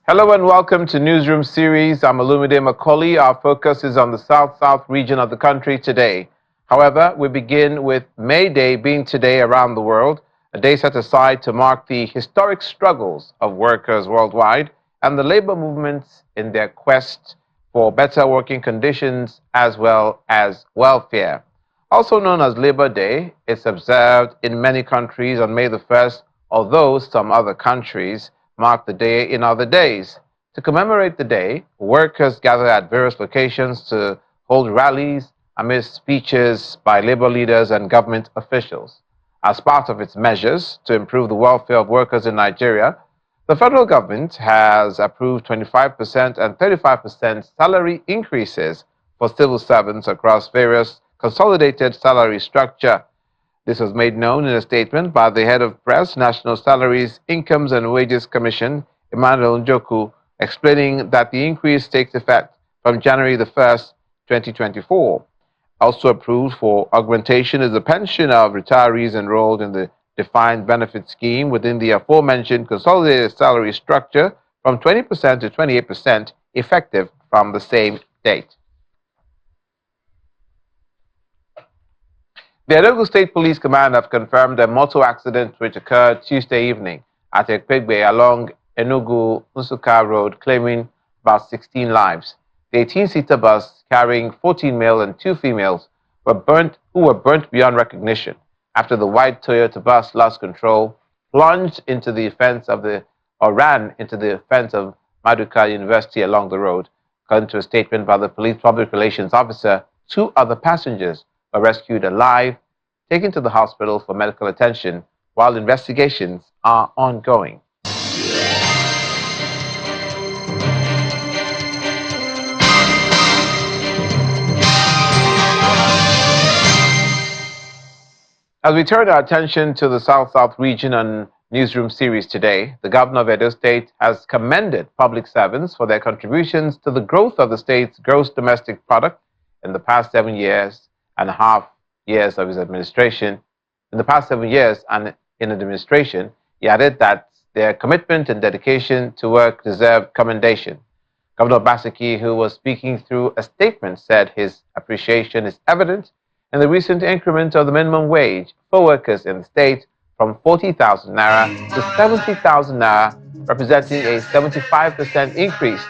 Hello and welcome to Newsroom Series. I'm Olumide Macaulay. Our focus is on the South-South region of the country today. However, we begin with May Day being today around the world, a day set aside to mark the historic struggles of workers worldwide and the labor movements in their quest for better working conditions as well as welfare. Also known as Labor Day, it's observed in many countries on May the 1st, although some other countries mark the day in other days. To commemorate the day, workers gather at various locations to hold rallies amidst speeches by labor leaders and government officials. As part of its measures to improve the welfare of workers in Nigeria, the federal government has approved 25% and 35% salary increases for civil servants across various consolidated salary structure. This was made known in a statement by the head of press, National Salaries, Incomes and Wages Commission, Emmanuel Njoku, explaining that the increase takes effect from January the 1st, 2024. Also approved for augmentation is the pension of retirees enrolled in the defined benefit scheme within the aforementioned consolidated salary structure from 20% to 28%, effective from the same date. The Enugu State Police Command have confirmed a motor accident which occurred Tuesday evening at Ekpegbe along Enugu-Nsukka Road, claiming about 16 lives. The 18-seater bus carrying 14 male and 2 females who were burnt beyond recognition after the white Toyota bus lost control, plunged into the fence of ran into the fence of Maduka University along the road. According to a statement by the police public relations officer, 2 other passengers were rescued alive, taken to the hospital for medical attention, while investigations are ongoing. As we turn our attention to the South-South region on Newsroom Series today, the governor of Edo State has commended public servants for their contributions to the growth of the state's gross domestic product in the past 7 years and a half years of his administration. In the past 7 years and in administration, he added that their commitment and dedication to work deserve commendation. Governor Obaseki, who was speaking through a statement, said his appreciation is evident in the recent increment of the minimum wage for workers in the state from 40,000 naira to 70,000 naira, representing a 75% increase.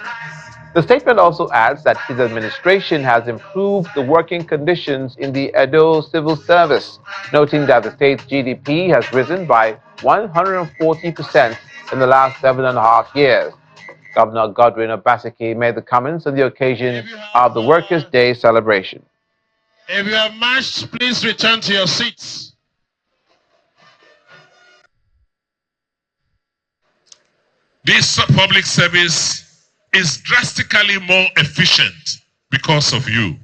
The statement also adds that his administration has improved the working conditions in the Edo civil service, noting that the state's GDP has risen by 140% in the last 7.5 years. Governor Godwin Obaseki made the comments on the occasion of the Workers' Day celebration. If you have marched, please return to your seats. This public service is drastically more efficient because of you.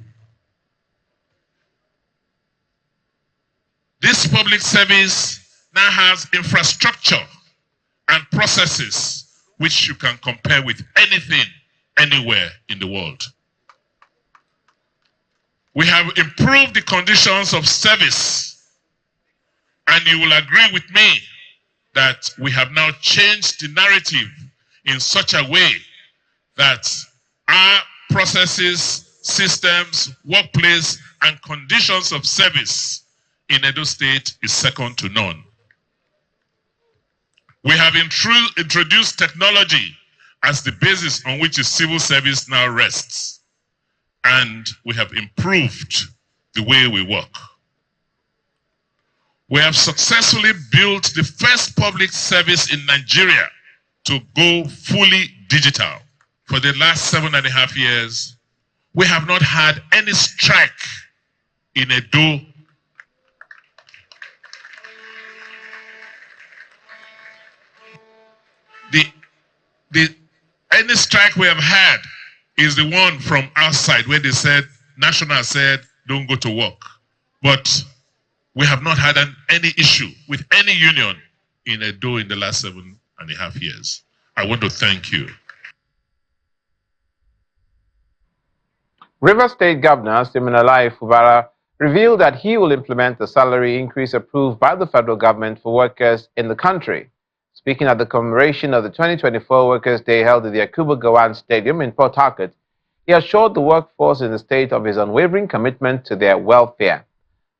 This public service now has infrastructure and processes which you can compare with anything, anywhere in the world. We have improved the conditions of service, and you will agree with me that we have now changed the narrative in such a way that our processes, systems, workplace, and conditions of service in Edo State is second to none. We have introduced technology as the basis on which the civil service now rests, and we have improved the way we work. We have successfully built the first public service in Nigeria to go fully digital. For the last 7.5 years, we have not had any strike in Edo. Any strike we have had is the one from outside where they said, National said, don't go to work. But we have not had any issue with any union in Edo in the last 7.5 years. I want to thank you. River State Governor Siminalayi Fubara revealed that he will implement the salary increase approved by the federal government for workers in the country. Speaking at the commemoration of the 2024 Workers' Day held at the Yakubu Gowon Stadium in Port Harcourt, he assured the workforce in the state of his unwavering commitment to their welfare.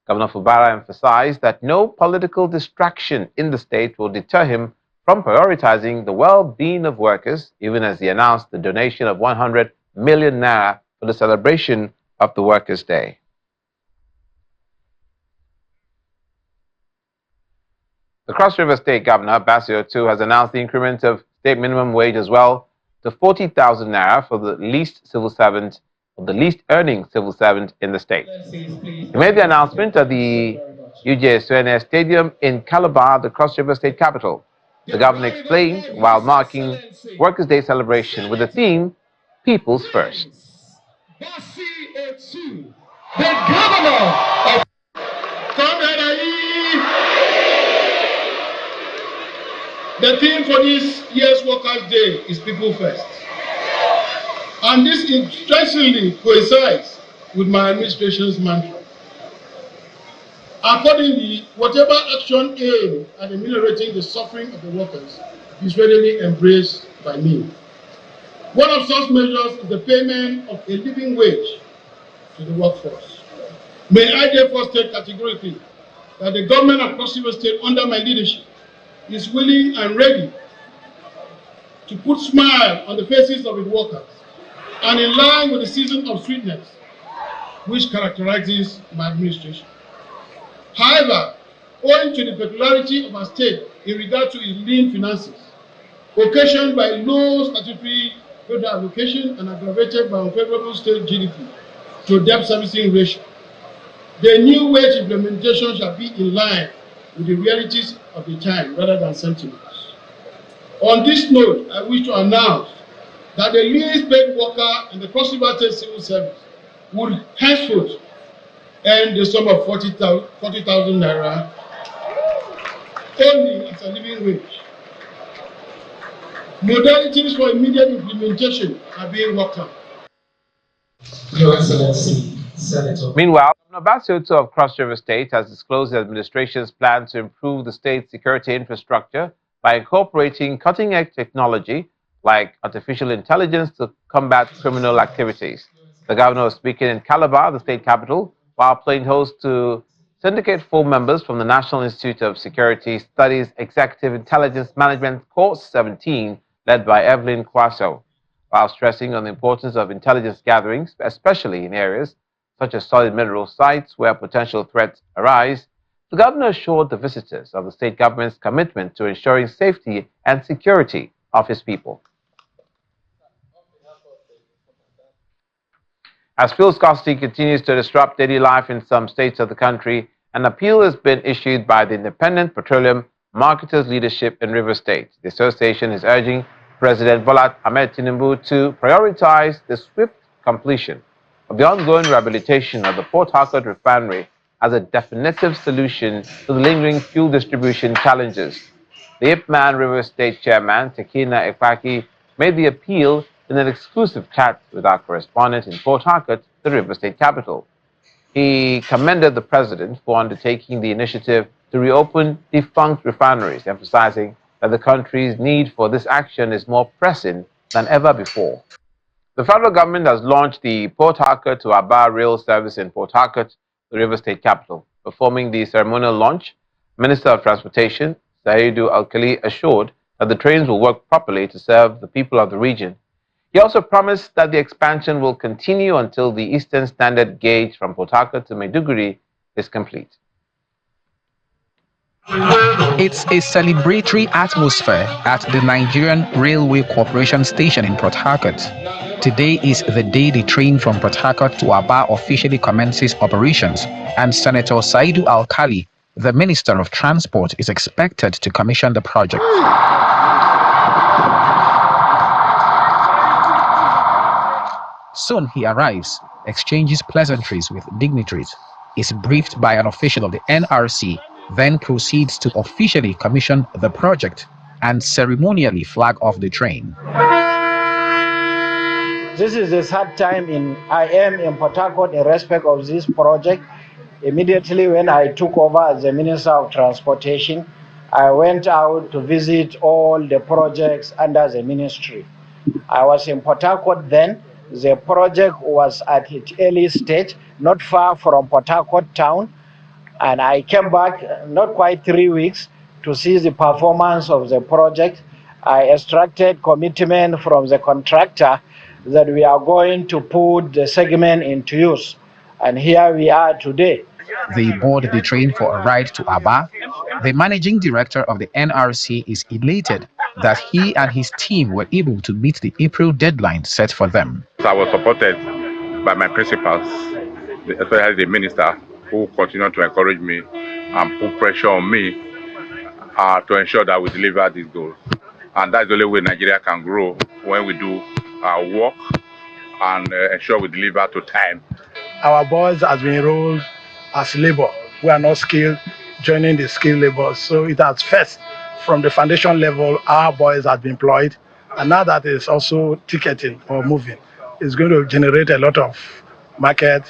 Governor Fubara emphasized that no political distraction in the state will deter him from prioritizing the well-being of workers, even as he announced the donation of 100 million naira for the celebration of the Workers' Day. The Cross River State Governor, Bassey Otu, has announced the increment of state minimum wage as well to 40,000 naira for the least civil servant, or the least earning civil servant in the state. He made the announcement at the UJ Suene Stadium in Calabar, the Cross River State capital. The governor explained while marking Workers' Day celebration with the theme, People's First. Bassey Otu, the governor of The theme for this year's Workers' Day is People First. And this interestingly coincides with my administration's mantra. Accordingly, whatever action aimed at ameliorating the suffering of the workers is readily embraced by me. One of such measures is the payment of a living wage to the workforce. May I therefore state categorically that the government of Cross River State under my leadership is willing and ready to put smile on the faces of its workers and in line with the season of sweetness which characterizes my administration. However, owing to the peculiarity of our state in regard to its lean finances, occasioned by low statutory federal allocation and aggravated by unfavorable state GDP to debt servicing ratio, the new wage implementation shall be in line with the realities of the time rather than sentiments. On this note, I wish to announce that the least paid worker in the Cross River State Civil Service would henceforth earn the sum of 40,000 naira only as a living wage. Modalities for immediate implementation are being worked on. Your Excellency, Senator. Meanwhile, Governor Bassey Otu of Cross River State has disclosed the administration's plan to improve the state's security infrastructure by incorporating cutting-edge technology like artificial intelligence to combat criminal activities. The governor was speaking in Calabar, the state capital, while playing host to Syndicate 4 members from the National Institute of Security Studies Executive Intelligence Management Course 17, led by Evelyn Kwaso, while stressing on the importance of intelligence gatherings, especially in areas such as solid mineral sites where potential threats arise. The governor assured the visitors of the state government's commitment to ensuring safety and security of his people. As fuel scarcity continues to disrupt daily life in some states of the country, an appeal has been issued by the Independent Petroleum Marketers Leadership in Rivers State. The association is urging President Bola Ahmed Tinubu to prioritize the swift completion of the ongoing rehabilitation of the Port Harcourt refinery as a definitive solution to the lingering fuel distribution challenges. The Ipman Rivers State Chairman, Tekina Ekpaki, made the appeal in an exclusive chat with our correspondent in Port Harcourt, the River State capital. He commended the president for undertaking the initiative to reopen defunct refineries, emphasizing that the country's need for this action is more pressing than ever before. The federal government has launched the Port Harcourt to Aba rail service in Port Harcourt, the River State capital. Performing the ceremonial launch, Minister of Transportation, Saidu Alkali, assured that the trains will work properly to serve the people of the region. He also promised that the expansion will continue until the Eastern Standard Gauge from Port Harcourt to Maiduguri is complete. It's a celebratory atmosphere at the Nigerian Railway Corporation station in Port Harcourt. Today is the day the train from Port Harcourt to Aba officially commences operations, and Senator Saidu Alkali, the Minister of Transport, is expected to commission the project. Soon he arrives, exchanges pleasantries with dignitaries, is briefed by an official of the NRC, then proceeds to officially commission the project and ceremonially flag off the train. This is the third time I am in Port Harcourt in respect of this project. Immediately when I took over as the Minister of Transportation, I went out to visit all the projects under the ministry. I was in Port Harcourt then. The project was at its early stage, not far from Port Harcourt town. And I came back not quite 3 weeks to see the performance of the project. I extracted commitment from the contractor that we are going to put the segment into use. And here we are today. They board the train for a ride to Aba. The managing director of the NRC is elated that he and his team were able to meet the April deadline set for them. I was supported by my principals, especially the minister, who continued to encourage me and put pressure on me to ensure that we deliver these goals. And that's the only way Nigeria can grow, when we do our work and ensure we deliver to time. Our boys has been enrolled as labor. We are not skilled, joining the skilled labor. So it has first, from the foundation level, our boys have been employed. And now that is also ticketing or moving, it's going to generate a lot of market.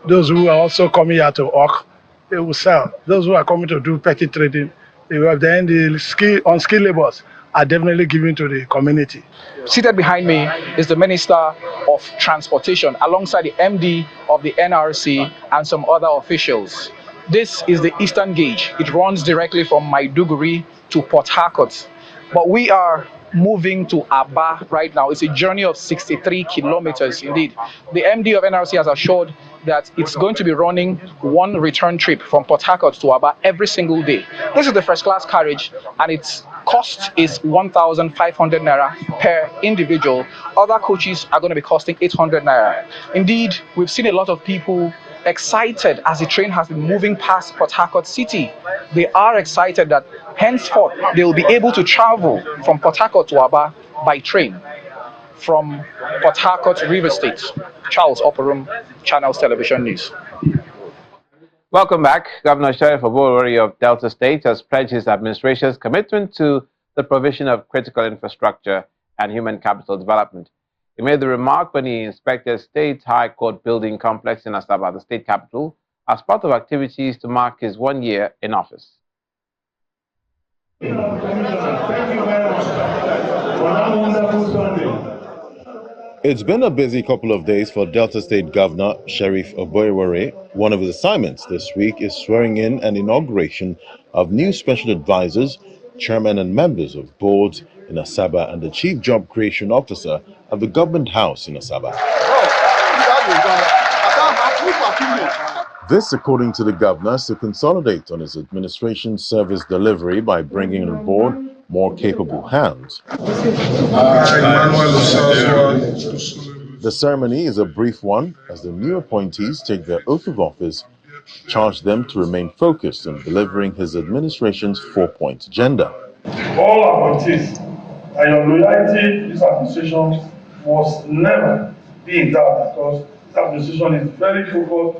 Those who are also coming here to work, they will sell. Those who are coming to do petty trading, they will. Then the unskilled laborers are definitely given to the community. Seated behind me is the Minister of Transportation alongside the MD of the NRC and some other officials. This is the Eastern Gauge. It runs directly from Maiduguri to Port Harcourt. But we are moving to Aba right now. It's a journey of 63 kilometers indeed. The MD of NRC has assured that it's going to be running one return trip from Port Harcourt to Aba every single day. This is the first class carriage and its cost is 1,500 naira per individual. Other coaches are going to be costing 800 naira. Indeed, we've seen a lot of people excited as the train has been moving past Port Harcourt City. They are excited that henceforth they will be able to travel from Port Harcourt to Aba by train. From Port Harcourt, Rivers State, Charles Oporum, Channels Television News. Welcome back. Governor Sheriff Oborevwori of Delta State has pledged his administration's commitment to the provision of critical infrastructure and human capital development. He made the remark when he inspected State High Court building complex in Asaba, the state capital, as part of activities to mark his 1 year in office. Thank you very much for that wonderful Sunday. It's been a busy couple of days for Delta State Governor Sheriff Oborevwori. One of his assignments this week is swearing in an inauguration of new special advisors, chairmen and members of boards in Asaba and the Chief Job Creation Officer of the Government House in Asaba. This, according to the governor, is to consolidate on his administration's service delivery by bringing on board more capable hands. The ceremony is a brief one as the new appointees take their oath of office, charge them to remain focused on delivering his administration's 4-point agenda. All appointees and your loyalty to this administration must never be in doubt because this administration is very focused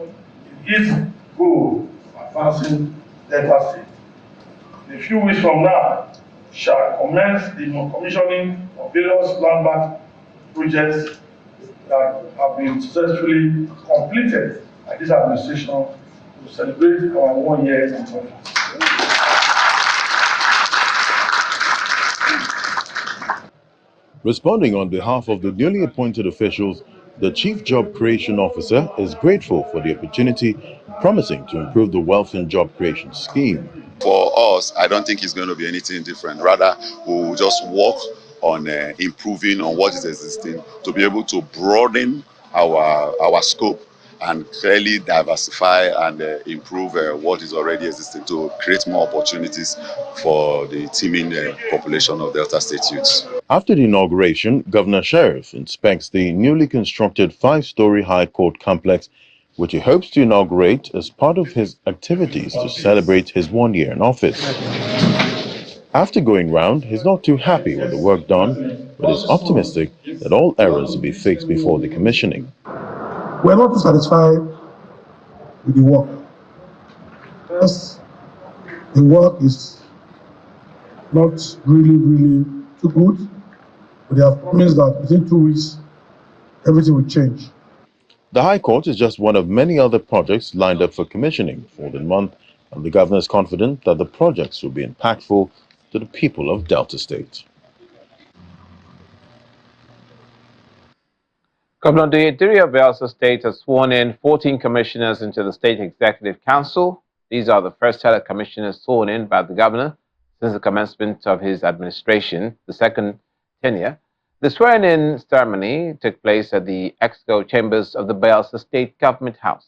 in its goal of advancing Delta State. A few weeks from now, shall commence the commissioning of various landmark projects that have been successfully completed by this administration to celebrate our 1 year in office. Responding on behalf of the newly appointed officials, the Chief Job Creation Officer is grateful for the opportunity, promising to improve the Wealth and Job Creation Scheme. For us, I don't think it's going to be anything different. Rather, we'll just work on improving on what is existing to be able to broaden our scope and clearly diversify and improve what is already existing to create more opportunities for the teeming population of Delta State youths. After the inauguration, Governor Sheriff inspects the newly constructed 5-story High Court complex, which he hopes to inaugurate as part of his activities to celebrate his 1 year in office. After going round, he's not too happy with the work done, but is optimistic that all errors will be fixed before the commissioning. We're not satisfied with the work. First, the work is not really too good, but they have promised that within 2 weeks, everything will change. The High Court is just one of many other projects lined up for commissioning for the month and the governor is confident that the projects will be impactful to the people of Delta State. Governor Oyediri of Bayelsa State has sworn in 14 commissioners into the State Executive Council. These are the first set of commissioners sworn in by the governor since the commencement of his administration, the second tenure. The swearing-in ceremony took place at the Exco Chambers of the Bayelsa State Government House.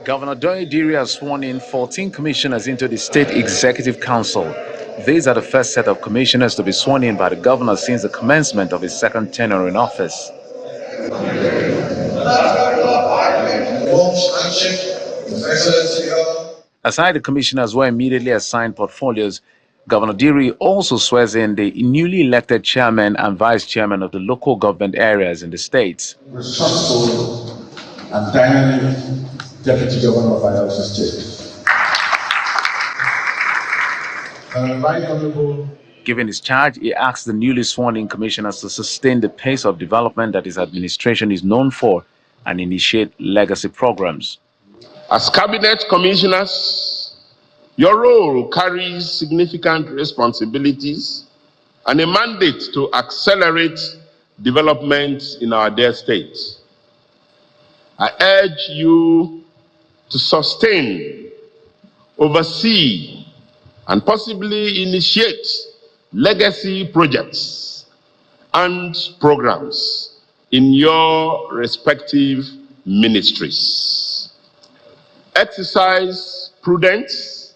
Governor Oyediri has sworn in 14 commissioners into the State Executive Council. These are the first set of commissioners to be sworn in by the governor since the commencement of his second tenure in office. Aside the commissioners who immediately assigned portfolios, Governor Oyediri also swears in the newly elected chairman and vice chairman of the local government areas in the state. Resourceful and dynamic Deputy Governor of Bayelsa State. Right Honorable. Given his charge, he asked the newly sworn-in commissioners to sustain the pace of development that his administration is known for and initiate legacy programs. As cabinet commissioners, your role carries significant responsibilities and a mandate to accelerate development in our dear state. I urge you to sustain, oversee, and possibly initiate legacy projects and programs in your respective ministries. Exercise prudence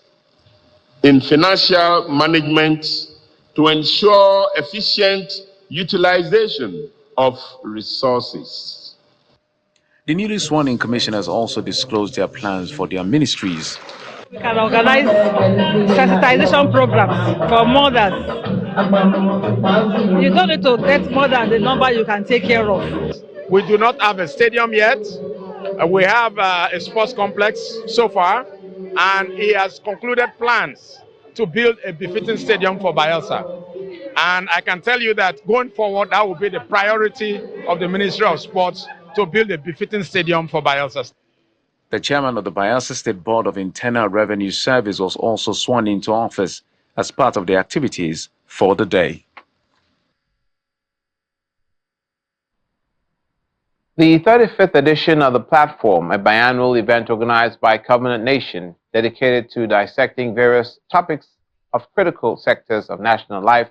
in financial management to ensure efficient utilization of resources. The newly sworn-in commissioners also disclosed their plans for their ministries. We can organize sensitization programs for mothers. You don't need to get more than the number you can take care of. We do not have a stadium yet. We have a sports complex so far, and he has concluded plans to build a befitting stadium for Bayelsa. And I can tell you that going forward, that will be the priority of the Ministry of Sports, to build a befitting stadium for Bayelsa. The chairman of the Bayelsa State Board of Internal Revenue Service was also sworn into office as part of the activities for the day. The 35th edition of The Platform, a biannual event organized by Covenant Nation, dedicated to dissecting various topics of critical sectors of national life,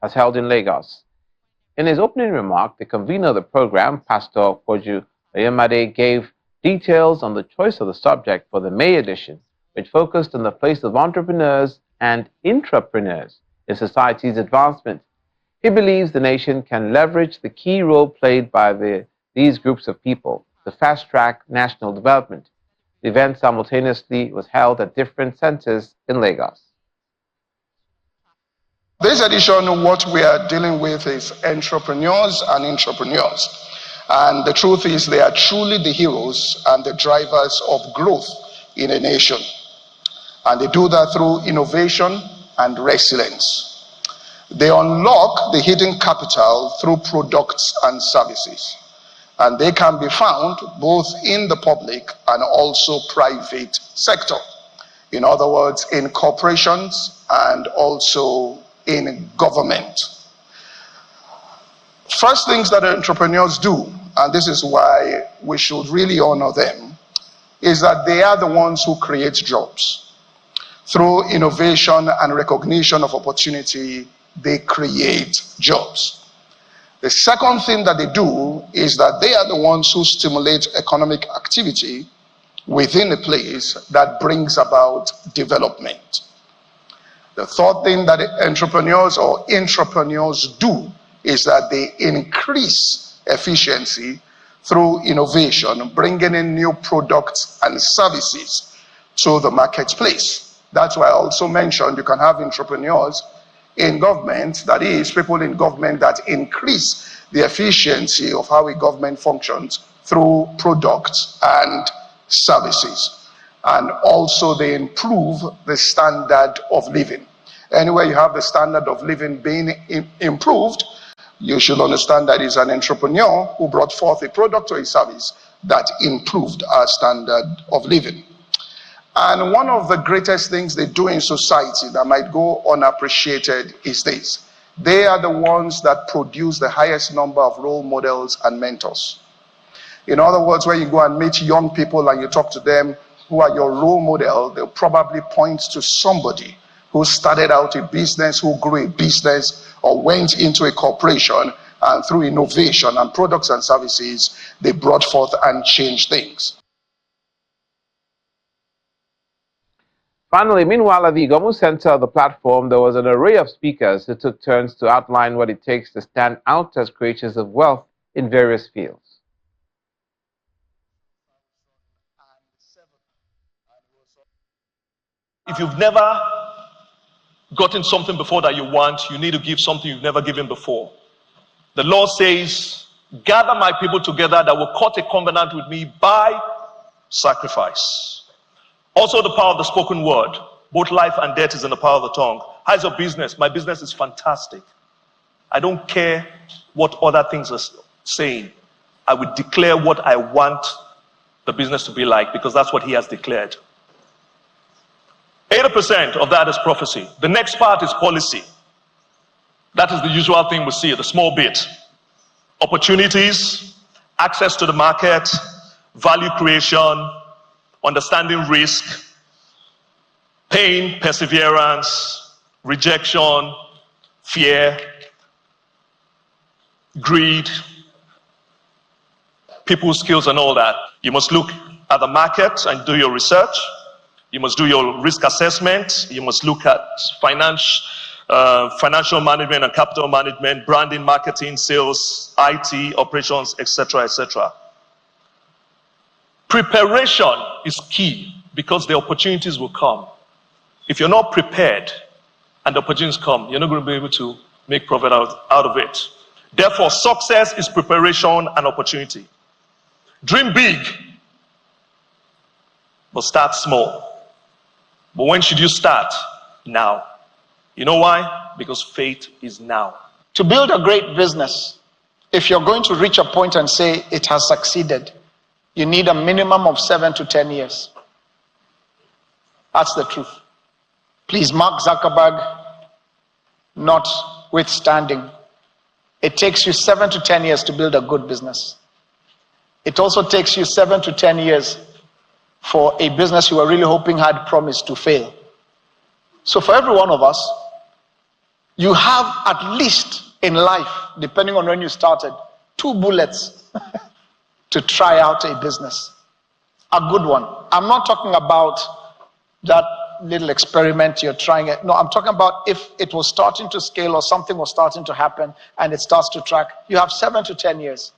has held in Lagos. In his opening remark, the convener of the program, Pastor Koju Oyemade, gave details on the choice of the subject for the May edition, which focused on the place of entrepreneurs and intrapreneurs in society's advancement. He believes the nation can leverage the key role played by these groups of people to fast-track national development. The event simultaneously was held at different centers in Lagos. This edition, what we are dealing with is entrepreneurs and intrapreneurs. And the truth is, they are truly the heroes and the drivers of growth in a nation. And they do that through innovation and resilience. They unlock the hidden capital through products and services. And they can be found both in the public and also private sector. In other words, in corporations and also in government. First things that entrepreneurs do, and this is why we should really honor them, is that they are the ones who create jobs. Through innovation and recognition of opportunity, they create jobs. The second thing that they do is that they are the ones who stimulate economic activity within a place that brings about development. The third thing that entrepreneurs or intrapreneurs do is that they increase efficiency through innovation, bringing in new products and services to the marketplace. That's why I also mentioned you can have entrepreneurs in government, that is, people in government that increase the efficiency of how a government functions through products and services. And also they improve the standard of living. Anywhere you have the standard of living being improved, you should understand that it's an entrepreneur who brought forth a product or a service that improved our standard of living. And one of the greatest things they do in society that might go unappreciated is this. They are the ones that produce the highest number of role models and mentors. In other words, when you go and meet young people and you talk to them who are your role model, they'll probably point to somebody who started out a business, who grew a business, or went into a corporation, and through innovation and products and services, they brought forth and changed things. Finally, meanwhile, at the Igomu Center of the platform, there was an array of speakers who took turns to outline what it takes to stand out as creators of wealth in various fields. If you've never gotten something before that you want, you need to give something you've never given before. The Lord says, gather my people together that will cut a covenant with me by sacrifice. Also the power of the spoken word. Both life and death is in the power of the tongue. How's your business? My business is fantastic. I don't care what other things are saying. I will declare what I want the business to be like, because that's what he has declared. 80% of that is prophecy. The next part is policy. That is the usual thing we see, the small bit. Opportunities, access to the market, value creation, understanding risk, pain, perseverance, rejection, fear, greed, people's skills and all that. You must look at the market and do your research. You must do your risk assessment. You must look at financial management and capital management, branding, marketing, sales, IT, operations, etc., etc. Preparation is key, because the opportunities will come. If you're not prepared and the opportunities come, you're not going to be able to make profit out of it. Therefore, success is preparation and opportunity. Dream big, but start small. But when should you start? Now. You know why? Because faith is now. To build a great business, if you're going to reach a point and say it has succeeded, you need a minimum of 7 to 10 years. That's the truth. Please, Mark Zuckerberg notwithstanding, it takes you 7 to 10 years to build a good business. It also takes you 7 to 10 years for a business you were really hoping had promised to fail. So for every one of us, you have at least in life, depending on when you started, 2 bullets to try out a business. A good one. I'm not talking about that little experiment you're trying it. No, I'm talking about if it was starting to scale or something was starting to happen and it starts to track, you have 7 to 10 years.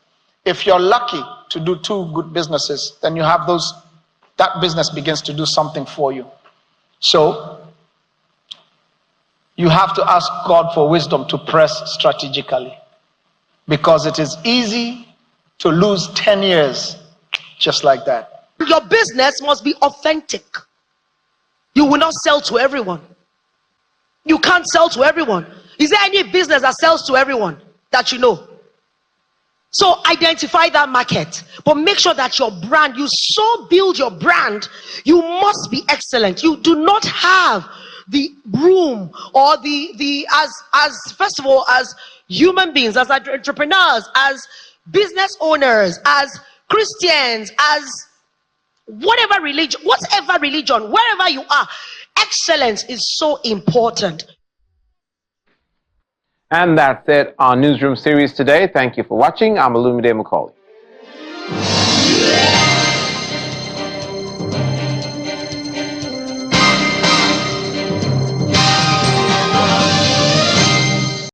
If you're lucky to do 2 good businesses, then you have that business begins to do something for you. So you have to ask God for wisdom to press strategically, because it is easy to lose 10 years just like that. Your business must be authentic. You will not sell to everyone. You can't sell to everyone. Is there any business that sells to everyone that you know? So identify that market, but make sure that your brand, you so build your brand, you must be excellent. You do not have the room or as first of all, as human beings, as entrepreneurs, as business owners, as Christians, as whatever religion, wherever you are, excellence is so important. And that's it, our newsroom series today. Thank you for watching. I'm Olumide Macaulay.